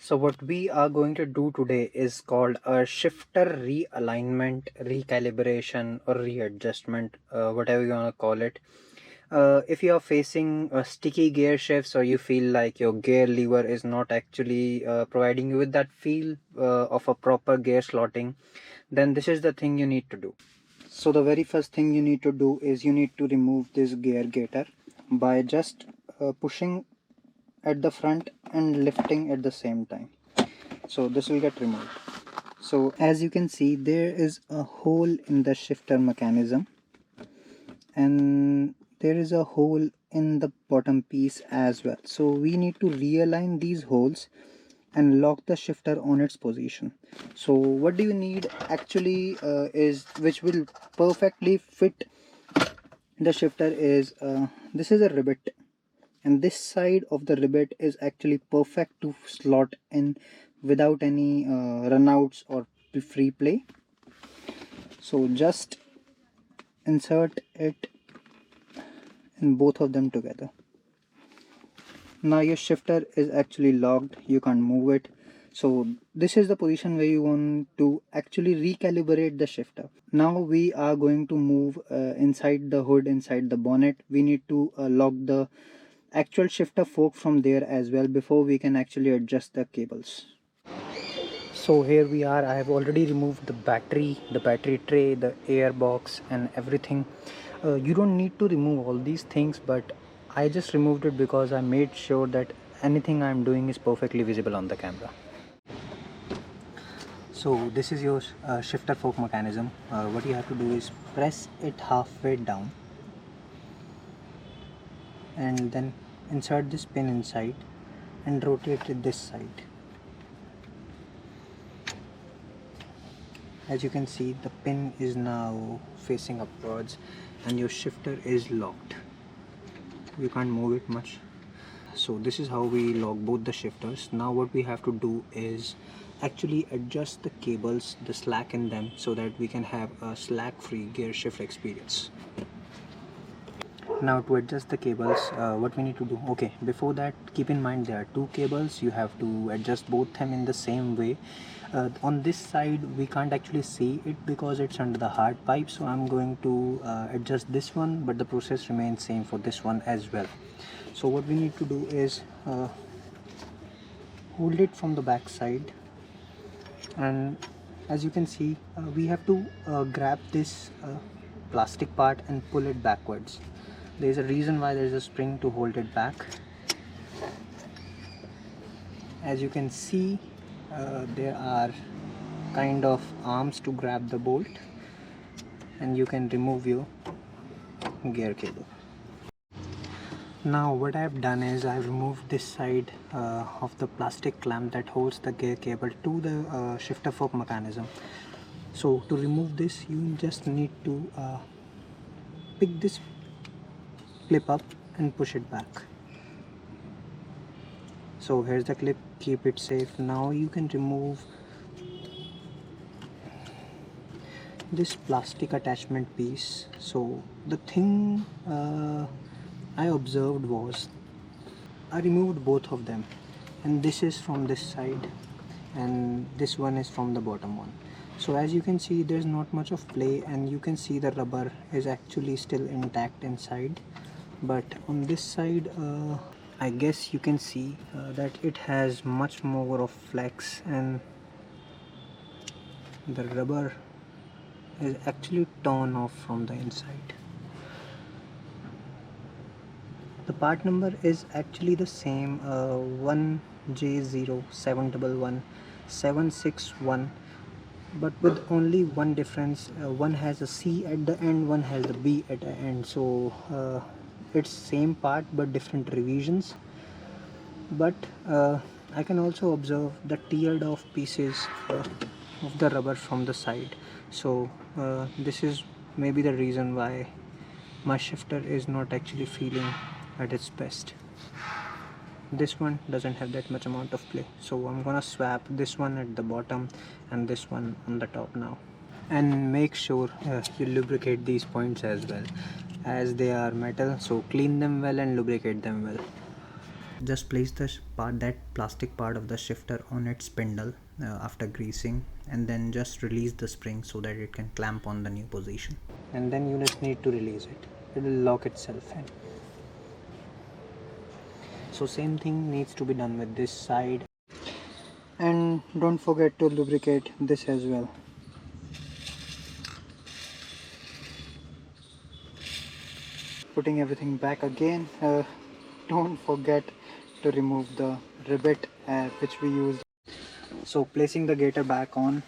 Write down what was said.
So what we are going to do today is called a shifter realignment, recalibration or readjustment, whatever you want to call it. If you are facing sticky gear shifts or you feel like your gear lever is not actually providing you with that feel of a proper gear slotting, then this is the thing you need to do. So the very first thing you need to do is you need to remove this gear gaiter by just pushing at the front and lifting at the same time. So this will get removed. So as you can see, there is a hole in the shifter mechanism and there is a hole in the bottom piece as well. So we need to realign these holes and lock the shifter on its position. So what do you need actually is which will perfectly fit the shifter is this is a rivet, and this side of the rivet is actually perfect to slot in without any runouts or free play. So just insert it in both of them together. Now your shifter is actually locked, you can't move it. So this is the position where you want to actually recalibrate the shifter. Now we are going to move inside the hood, inside the bonnet. We need to lock the actual shifter fork from there as well before we can actually adjust the cables. So here we are. I have already removed the battery tray, the air box and everything. You don't need to remove all these things, but I just removed it because I made sure that anything I'm doing is perfectly visible on the camera. So this is your shifter fork mechanism. What you have to do is press it halfway down and then insert this pin inside and rotate it this side. As you can see, the pin is now facing upwards and your shifter is locked. You can't move it much. So this is how we lock both the shifters. Now what we have to do is actually adjust the cables, the slack in them, so that we can have a slack free gear shift experience. Now to adjust the cables, what we need to do, okay, before that keep in mind there are two cables. You have to adjust both them in the same way. On this side we can't actually see it because it's under the hard pipe, so I'm going to adjust this one, but the process remains same for this one as well. So what we need to do is hold it from the back side, and as you can see we have to grab this plastic part and pull it backwards. There's a reason why there's a spring to hold it back. As you can see, there are kind of arms to grab the bolt, and you can remove your gear cable. Now what I've done is I've removed this side of the plastic clamp that holds the gear cable to the shifter fork mechanism. So to remove this, you just need to pick this clip up and push it back. So here's the clip, keep it safe. Now you can remove this plastic attachment piece. So the thing I observed was I removed both of them, and this is from this side and this one is from the bottom one. So as you can see, there's not much of play, and you can see the rubber is actually still intact inside. But on this side I guess you can see that it has much more of flex, and the rubber is actually torn off from the inside. The part number is actually the same, 1J07111 but with only one difference. One has a C at the end, one has a B at the end. So it's same part but different revisions. But I can also observe the teared off pieces of the rubber from the side. So this is maybe the reason why my shifter is not actually feeling at its best. This one doesn't have that much amount of play, so I'm gonna swap this one at the bottom and this one on the top now. And make sure you lubricate these points as well, as they are metal, so clean them well and lubricate them well. Just place that plastic part of the shifter on its spindle after greasing, and then just release the spring so that it can clamp on the new position, and then you just need to release it. It will lock itself in. So same thing needs to be done with this side, and don't forget to lubricate this as well. Putting everything back again, don't forget to remove the rivet which we used. So placing the gator back on,